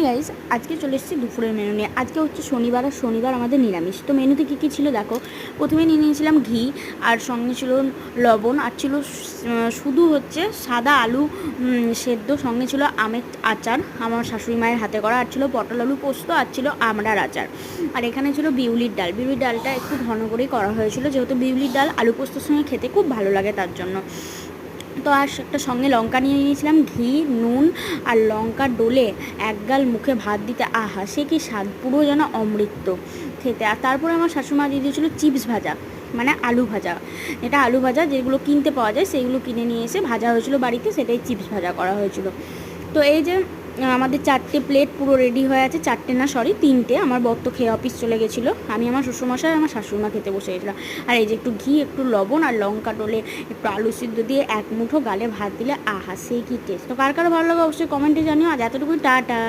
Guys, আজকে চলে এসেছি দুপুরের মেনু নিয়ে। আজকে হচ্ছে শনিবার, আর শনিবার আমাদের নিরামিষ। তো মেনুতে কী কী ছিল দেখো। প্রথমে নিয়ে নিয়েছিলাম ঘি, আর সঙ্গে ছিল লবণ, আর ছিল শুধু হচ্ছে সাদা আলু সেদ্ধ, সঙ্গে ছিল আমের আচার আমার শাশুড়ি মায়ের হাতে করা, আর ছিল পটল আলু পোস্ত, আর ছিল আমড়ার আচার। আর এখানে ছিল বিউলির ডাল। বিউলির ডালটা একটু ঘন করেই করা হয়েছিল, যেহেতু বিউলির ডাল আলু পোস্তর সঙ্গে খেতে খুব ভালো লাগে তার জন্য। তো আর একটা সঙ্গে লঙ্কা নিয়ে নিয়েছিলাম, ঘি, নুন আর লঙ্কা ডলে একগাল মুখে ভাত দিতে আহা সে কি স্বাদ, পুরো যেন অমৃত খেতে। আর তারপরে আমার শাশুড়িমা দিয়ে দিয়েছিলো চিপস ভাজা, মানে আলু ভাজা। এটা আলু ভাজা যেগুলো কিনতে পাওয়া যায় সেইগুলো কিনে নিয়ে এসে ভাজা হয়েছিল বাড়িতে, সেটাই চিপস ভাজা করা হয়েছিল। তো এই যে আমাদের 4টে প্লেট পুরো রেডি হয়ে আছে। 4টে না, সরি 3টে। আমার বর তো খেয়ে অফিস চলে গেছিলো, আমি আমার শ্বশুরমশাই আর আমার শাশুড়িমা খেতে বসে গেছিলাম। আর এই যে একটু ঘি, একটু লবণ আর লঙ্কা ডলে একটু আলু সিদ্ধ দিয়ে এক মুঠো গালে ভাত দিলে আহা সেই কি টেস্ট। তো কার কারো ভালো লাগে অবশ্যই কমেন্টে জানিও। আজ এতটুকুই, টাটা।